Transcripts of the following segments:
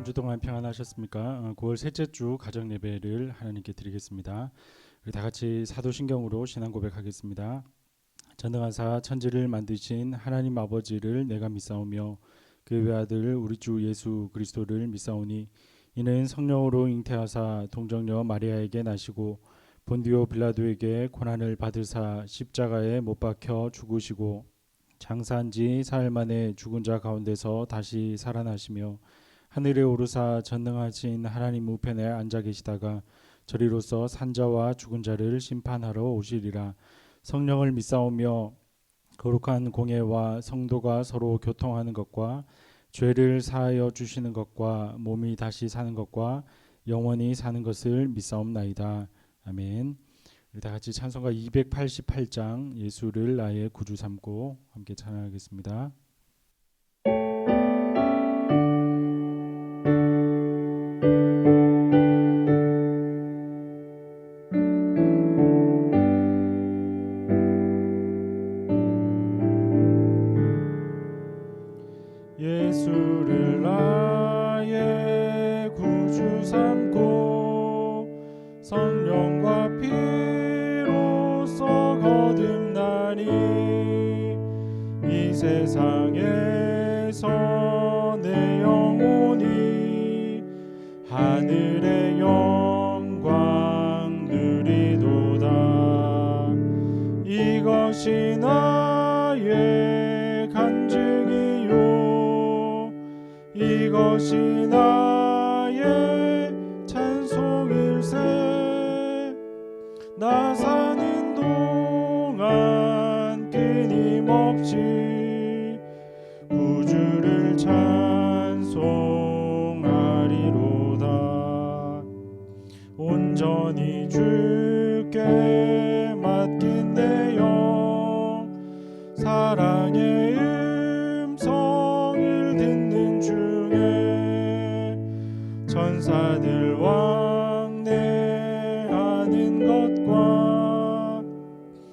주 동안 평안하셨습니까? 9월 셋째 주 가정 예배를 하나님께 드리겠습니다. 우리 다 같이 사도신경으로 신앙 고백하겠습니다. 전능하사 천지를 만드신 하나님 아버지를 내가 믿사오며 그 외아들 우리 주 예수 그리스도를 믿사오니 이는 성령으로 잉태하사 동정녀 마리아에게 나시고 본디오 빌라도에게 고난을 받으사 십자가에 못 박혀 죽으시고 장사한 지 사흘 만에 죽은 자 가운데서 다시 살아나시며 하늘에 오르사 전능하신 하나님 우편에 앉아 계시다가 저리로서 산자와 죽은 자를 심판하러 오시리라. 성령을 믿사오며 거룩한 공예와 성도가 서로 교통하는 것과 죄를 사하여 주시는 것과 몸이 다시 사는 것과 영원히 사는 것을 믿사옵나이다. 아멘. 우리 다 같이 찬송가 288장 예수를 나의 구주 삼고 함께 찬양하겠습니다. 예수를 나의 구주 삼고 성령과 피로써 거듭나니 이 세상에서 내 영혼이 하늘의 영광 누리도다. 이것이 나의 간증이요 이것이 나의 찬송일세. 나 사는 동안 끊임없이 구주를 찬송하리로다. 온전히 주께 맡긴 내 영 사랑의 음성을 듣는 중에 천사들 왕래하는 것과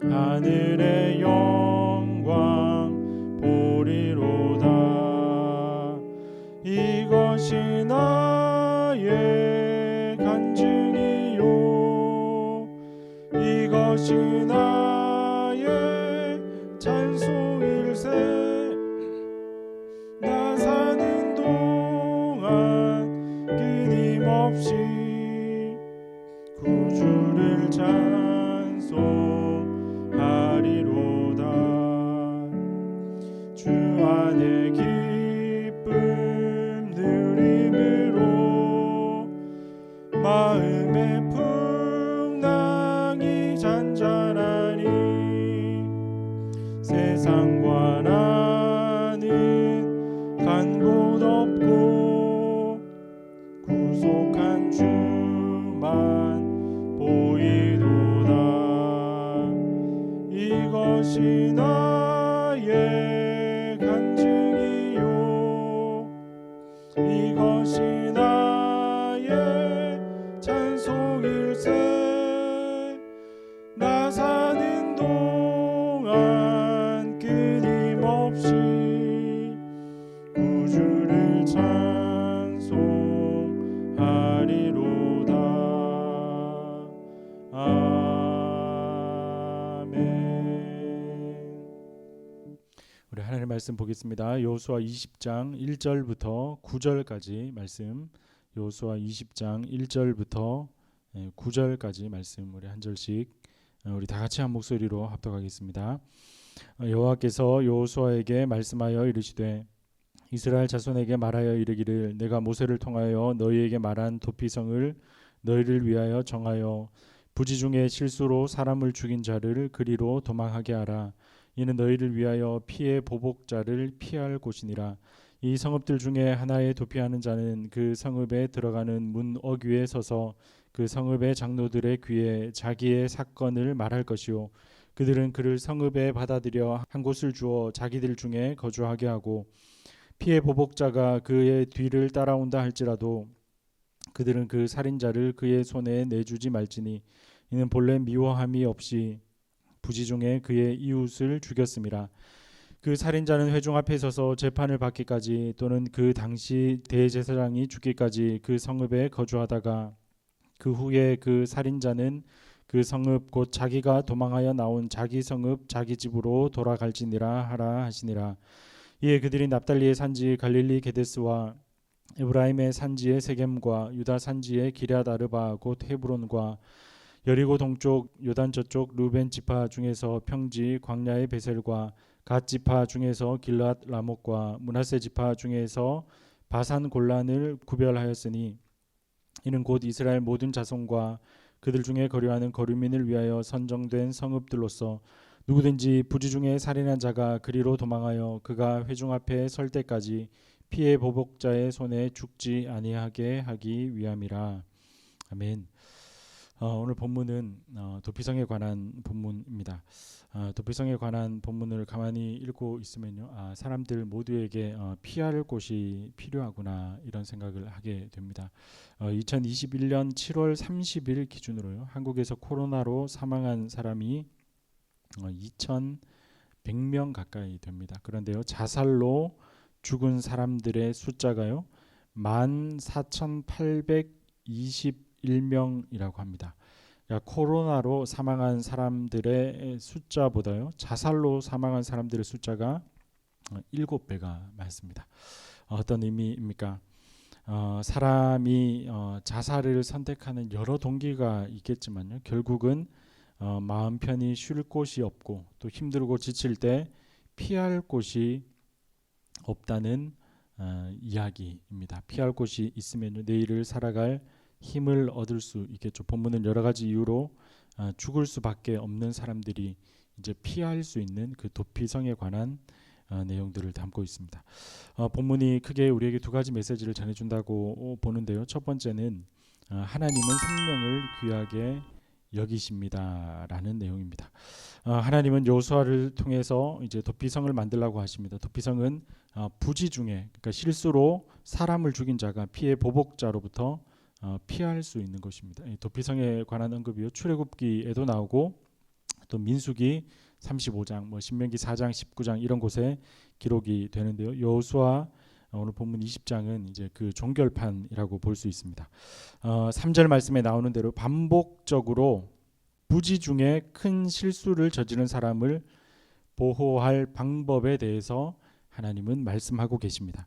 하늘의 영광 보리로다. 이것이 나의 간증이요 이것이 나의 찬송일세. 나 사는 동안 끊임없이 구주를 찬송하리로다. 주 안에 기쁨 누림으로 마음의 풍랑이 잔잔하니 세상과 나는 간 곳 없고 구속한 주만 보이도다. 이것이 나의 간증이요 이것이 나의 찬송일세. 나 사는 동안 끊임없이 구주를 찬송하리로다. 아멘. 우리 하나님의 말씀 보겠습니다. 여호수아 20장 1절부터 9절까지 말씀. 여호수아 20장 1절부터 9절까지 말씀 우리 한 절씩 우리 다 같이 한 목소리로 합독하겠습니다. 여호와께서 여호수아에게 말씀하여 이르시되 이스라엘 자손에게 말하여 이르기를 내가 모세를 통하여 너희에게 말한 도피성을 너희를 위하여 정하여 부지 중에 실수로 사람을 죽인 자를 그리로 도망하게 하라. 이는 너희를 위하여 피의 보복자를 피할 곳이니라. 이 성읍들 중에 하나에 도피하는 자는 그 성읍에 들어가는 문 어귀에 서서 그 성읍의 장로들의 귀에 자기의 사건을 말할 것이요 그들은 그를 성읍에 받아들여 한 곳을 주어 자기들 중에 거주하게 하고 피의 보복자가 그의 뒤를 따라온다 할지라도 그들은 그 살인자를 그의 손에 내주지 말지니 이는 본래 미워함이 없이 부지 중에 그의 이웃을 죽였음이라. 그 살인자는 회중 앞에 서서 재판을 받기까지 또는 그 당시 대제사장이 죽기까지 그 성읍에 거주하다가 그 후에 그 살인자는 그 성읍 곧 자기가 도망하여 나온 자기 성읍 자기 집으로 돌아갈지니라 하라 하시니라. 이에 그들이 납달리의 산지 갈릴리 게데스와 에브라임의 산지의 세겜과 유다 산지의 기럇 아르바 곧 헤브론과 여리고 동쪽 요단 저쪽 루벤 지파 중에서 평지 광야의 베셀과 갓 지파 중에서 길앗 라목과 므낫세 지파 중에서 바산 골란을 구별하였으니 이는 곧 이스라엘 모든 자손과 그들 중에 거류하는 거류민을 위하여 선정된 성읍들로서 누구든지 부지 중에 살인한 자가 그리로 도망하여 그가 회중 앞에 설 때까지 피해 보복자의 손에 죽지 아니하게 하기 위함이라. 아멘. 오늘 본문은 도피성에 관한 본문입니다. 도피성에 관한 본문을 가만히 읽고 있으면요, 사람들 모두에게 피할 곳이 필요하구나 이런 생각을 하게 됩니다. 2021년 7월 30일 기준으로요, 한국에서 코로나로 사망한 사람이 2,100명 가까이 됩니다. 그런데요, 자살로 죽은 사람들의 숫자가요 14,821명이라고 합니다. 그러니까 코로나로 사망한 사람들의 숫자보다요 자살로 사망한 사람들의 숫자가 7배가 많습니다. 어떤 의미입니까? 사람이 자살을 선택하는 여러 동기가 있겠지만요, 결국은 마음 편히 쉴 곳이 없고 또 힘들고 지칠 때 피할 곳이 없다는 이야기입니다. 피할 곳이 있으면 내일을 살아갈 힘을 얻을 수 있겠죠. 본문은 여러 가지 이유로 죽을 수밖에 없는 사람들이 이제 피할 수 있는 그 도피성에 관한 내용들을 담고 있습니다. 본문이 크게 우리에게 두 가지 메시지를 전해준다고 보는데요. 첫 번째는 하나님은 생명을 귀하게 여기십니다라는 내용입니다. 하나님은 여호수아를 통해서 이제 도피성을 만들라고 하십니다. 도피성은 부지 중에, 그러니까 실수로 사람을 죽인 자가 피해 보복자로부터 피할 수 있는 것입니다. 도피성에 관한 언급이요, 출애굽기에도 나오고 또 민수기 35장, 신명기 4장, 19장 이런 곳에 기록이 되는데요. 여호수아 오늘 본문 20장은 이제 그 종결판이라고 볼 수 있습니다. 3절 말씀에 나오는 대로 반복적으로 부지 중에 큰 실수를 저지른 사람을 보호할 방법에 대해서 하나님은 말씀하고 계십니다.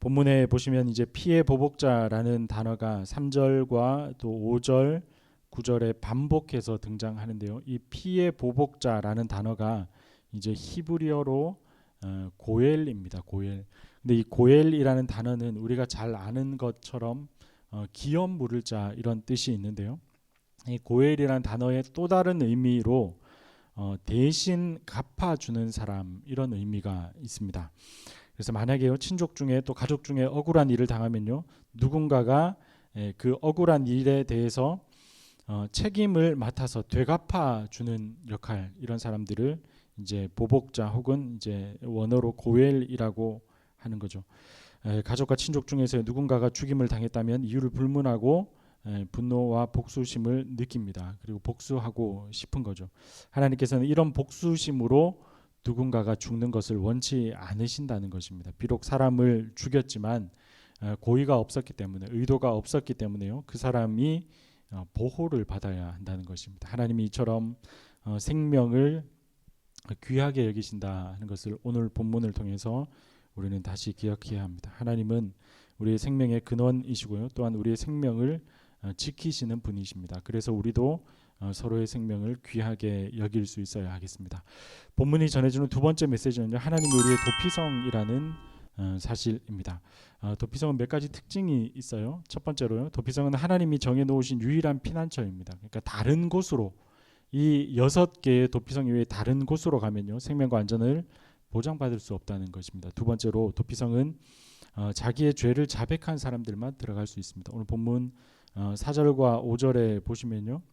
본문에 보시면 이제 피해 보복자라는 단어가 3절과 또 5절, 9절에 반복해서 등장하는데요. 이 피해 보복자라는 단어가 이제 히브리어로 고엘입니다. 고엘. 근데 이 고엘이라는 단어는 우리가 잘 아는 것처럼 기업 물을 자 이런 뜻이 있는데요. 이 고엘이라는 단어의 또 다른 의미로 대신 갚아주는 사람 이런 의미가 있습니다. 그래서 만약에요, 친족 중에 또 가족 중에 억울한 일을 당하면요, 누군가가 그 억울한 일에 대해서 책임을 맡아서 되갚아주는 역할, 이런 사람들을 이제 보복자 혹은 이제 원어로 고엘이라고 하는 거죠. 가족과 친족 중에서 누군가가 죽임을 당했다면 이유를 불문하고 분노와 복수심을 느낍니다. 그리고 복수하고 싶은 거죠. 하나님께서는 이런 복수심으로 누군가가 죽는 것을 원치 않으신다는 것입니다. 비록 사람을 죽였지만 고의가 없었기 때문에, 의도가 없었기 때문에요, 그 사람이 보호를 받아야 한다는 것입니다. 하나님이 이처럼 생명을 귀하게 여기신다는 것을 오늘 본문을 통해서 우리는 다시 기억해야 합니다. 하나님은 우리의 생명의 근원이시고요, 또한 우리의 생명을 지키시는 분이십니다. 그래서 우리도 서로의 생명을 귀하게 여길 수 있어야 하겠습니다. 본문이 전해주는 두 번째 메시지는요, 하나님이 우리의 도피성이라는 사실입니다. 도피성은 몇 가지 특징이 있어요. 첫 번째로요, 도피성은 하나님이 정해놓으신 유일한 피난처입니다. 그러니까 다른 곳으로, 이 6개의 도피성 이외에 다른 곳으로 가면요, 생명과 안전을 보장받을 수 없다는 것입니다. 두 번째로, 도피성은 자기의 죄를 자백한 사람들만 들어갈 수 있습니다. 오늘 본문 4절과 5절에 보시면요,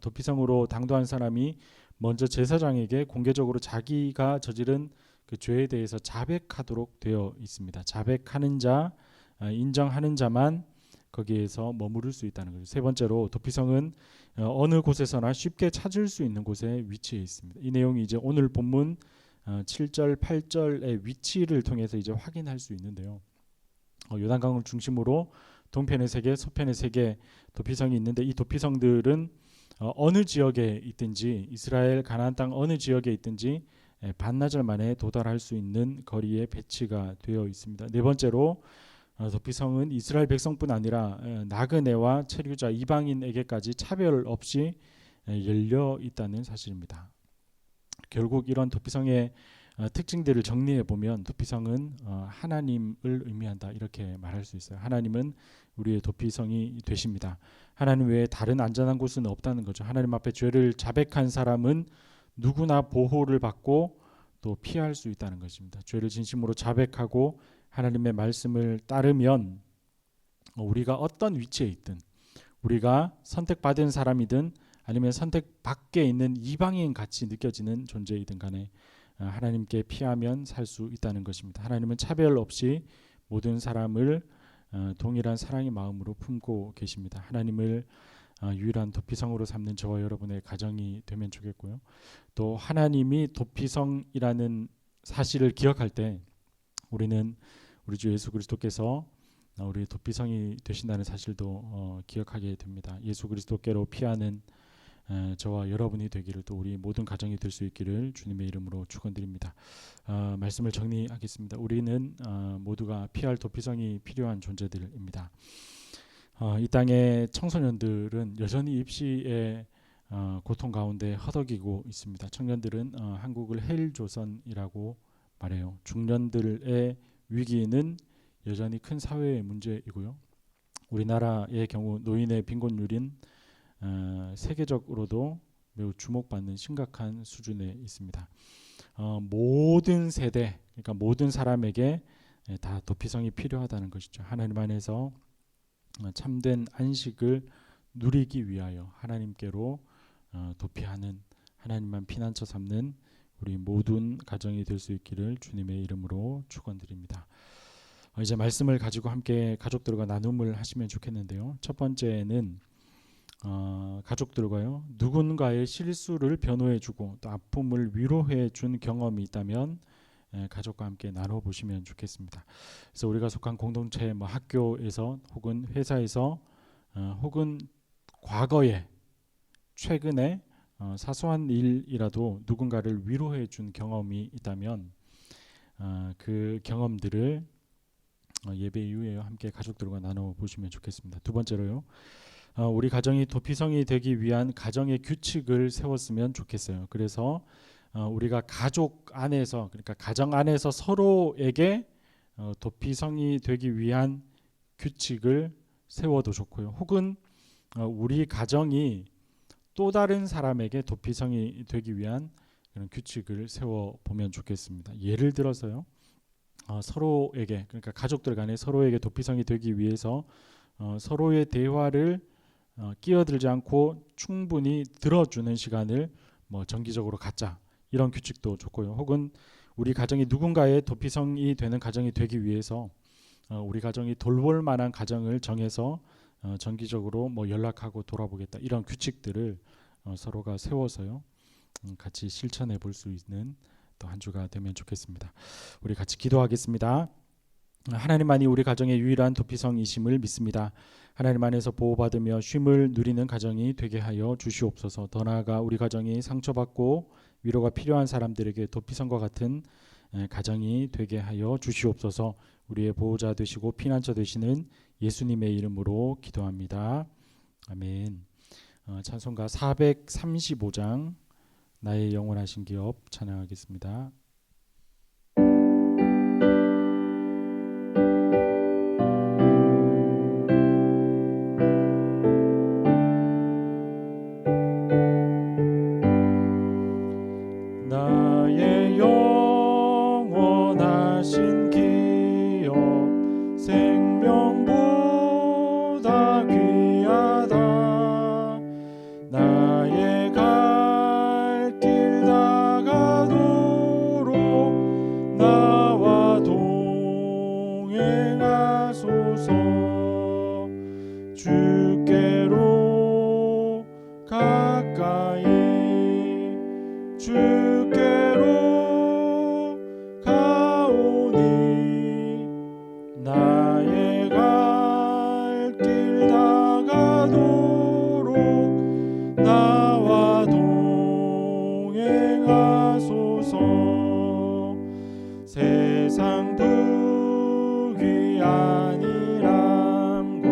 도피성으로 당도한 사람이 먼저 제사장에게 공개적으로 자기가 저지른 그 죄에 대해서 자백하도록 되어 있습니다. 자백하는 자, 인정하는 자만 거기에서 머무를 수 있다는 거죠. 세 번째로, 도피성은 어느 곳에서나 쉽게 찾을 수 있는 곳에 위치해 있습니다. 이 내용이 이제 오늘 본문 7절, 8절의 위치를 통해서 이제 확인할 수 있는데요. 요단강을 중심으로 동편의 세 개, 서편의 세 개 도피성이 있는데 이 도피성들은 어느 지역에 있든지 이스라엘 가나안 땅 어느 지역에 있든지 반나절 만에 도달할 수 있는 거리에 배치가 되어 있습니다. 네 번째로 도피성은 이스라엘 백성뿐 아니라 나그네와 체류자 이방인에게까지 차별 없이 열려 있다는 사실입니다. 결국 이런 도피성의 특징들을 정리해 보면 도피성은 하나님을 의미한다 이렇게 말할 수 있어요. 하나님은 우리의 도피성이 되십니다. 하나님 외에 다른 안전한 곳은 없다는 거죠. 하나님 앞에 죄를 자백한 사람은 누구나 보호를 받고 또 피할 수 있다는 것입니다. 죄를 진심으로 자백하고 하나님의 말씀을 따르면 우리가 어떤 위치에 있든 우리가 선택받은 사람이든 아니면 선택 밖에 있는 이방인 같이 느껴지는 존재이든 간에 하나님께 피하면 살 수 있다는 것입니다. 하나님은 차별 없이 모든 사람을 동일한 사랑의 마음으로 품고 계십니다. 하나님을 유일한 도피성으로 삼는 저와 여러분의 가정이 되면 좋겠고요. 또 하나님이 도피성이라는 사실을 기억할 때 우리는 우리 주 예수 그리스도께서 우리의 도피성이 되신다는 사실도 기억하게 됩니다. 예수 그리스도께로 피하는 저와 여러분이 되기를 또 우리 모든 가정이 될 수 있기를 주님의 이름으로 축원드립니다. 말씀을 정리하겠습니다. 우리는 모두가 피할 도피성이 필요한 존재들입니다. 이 땅의 청소년들은 여전히 입시의 고통 가운데 허덕이고 있습니다. 청년들은 한국을 헬조선이라고 말해요. 중년들의 위기는 여전히 큰 사회의 문제이고요. 우리나라의 경우 노인의 빈곤율은 세계적으로도 매우 주목받는 심각한 수준에 있습니다. 모든 세대, 그러니까 모든 사람에게 다 도피성이 필요하다는 것이죠. 하나님 안에서 참된 안식을 누리기 위하여 하나님께로 도피하는 하나님만 피난처 삼는 우리 모든 가정이 될 수 있기를 주님의 이름으로 축원드립니다. 이제 말씀을 가지고 함께 가족들과 나눔을 하시면 좋겠는데요. 첫 번째는 가족들과요 누군가의 실수를 변호해주고 또 아픔을 위로해준 경험이 있다면 가족과 함께 나눠보시면 좋겠습니다. 그래서 우리가 속한 공동체, 학교에서 혹은 회사에서 혹은 과거에 최근에 사소한 일이라도 누군가를 위로해준 경험이 있다면 그 경험들을 예배 이후에 함께 가족들과 나눠보시면 좋겠습니다. 두 번째로요. 우리 가정이 도피성이 되기 위한 가정의 규칙을 세웠으면 좋겠어요. 그래서 우리가 가족 안에서 그러니까 가정 안에서 서로에게 도피성이 되기 위한 규칙을 세워도 좋고요. 혹은 우리 가정이 또 다른 사람에게 도피성이 되기 위한 그런 규칙을 세워보면 좋겠습니다. 예를 들어서요. 서로에게 그러니까 가족들 간에 서로에게 도피성이 되기 위해서 서로의 대화를 끼어들지 않고 충분히 들어주는 시간을 정기적으로 갖자 이런 규칙도 좋고요. 혹은 우리 가정이 누군가의 도피성이 되는 가정이 되기 위해서 우리 가정이 돌볼 만한 가정을 정해서 정기적으로 연락하고 돌아보겠다 이런 규칙들을 서로가 세워서요 같이 실천해 볼 수 있는 또 한 주가 되면 좋겠습니다. 우리 같이 기도하겠습니다. 하나님만이 우리 가정의 유일한 도피성이심을 믿습니다. 하나님 안에서 보호받으며 쉼을 누리는 가정이 되게 하여 주시옵소서. 더 나아가 우리 가정이 상처받고 위로가 필요한 사람들에게 도피성과 같은 가정이 되게 하여 주시옵소서. 우리의 보호자 되시고 피난처 되시는 예수님의 이름으로 기도합니다. 아멘. 찬송가 435장 나의 영원하신 기업 찬양하겠습니다. 나의 영원하신 기업 생명보다 귀하다. 나의 갈 길 다가도록 나와 동행하소서. 주께로 가까이 주께로 세상 부귀한 이람과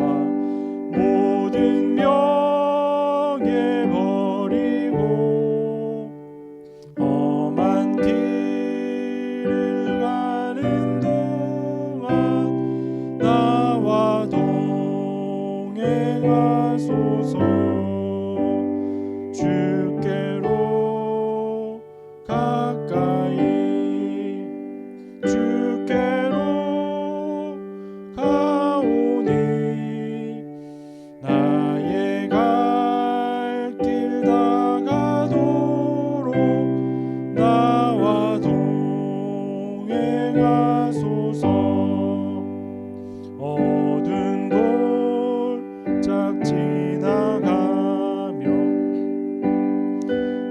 모든 명예 버리고 험한 길을 가는 동안 나와 동행하소서. 주께로 가까이 주께로 가오니 나의 갈 길 다가도록 나와 동행하소서. 어두운 골짝 지나가며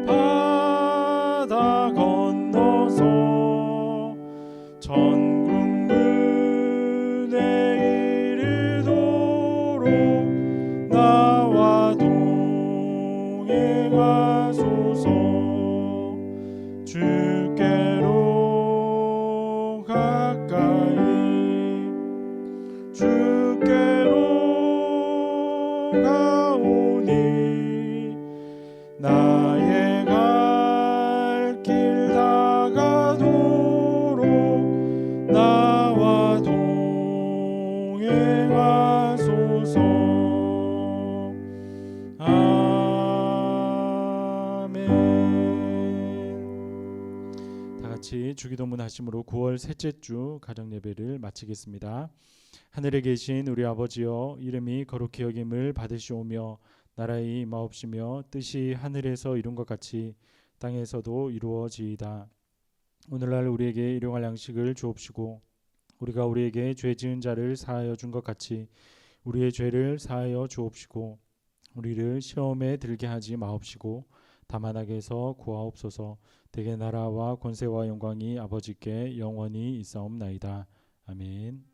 바다 건너서 천국 문에 이르도록 나와 동행하소서. 주께로 가까이 주께로 가오니 나의 갈 길 다가도록 나와 동행하소서. 아멘. 다 같이 주기도문 하심으로 9월 셋째 주 가정 예배를 마치겠습니다. 하늘에 계신 우리 아버지여, 이름이 거룩히 여김을 받으시오며 나라의 임하옵시며 뜻이 하늘에서 이룬 것 같이 땅에서도 이루어지이다. 오늘날 우리에게 일용할 양식을 주옵시고 우리가 우리에게 죄 지은 자를 사하여 준 것 같이 우리의 죄를 사하여 주옵시고 우리를 시험에 들게 하지 마옵시고 다만 악에서 구하옵소서. 대개 나라와 권세와 영광이 아버지께 영원히 있사옵나이다. 아멘.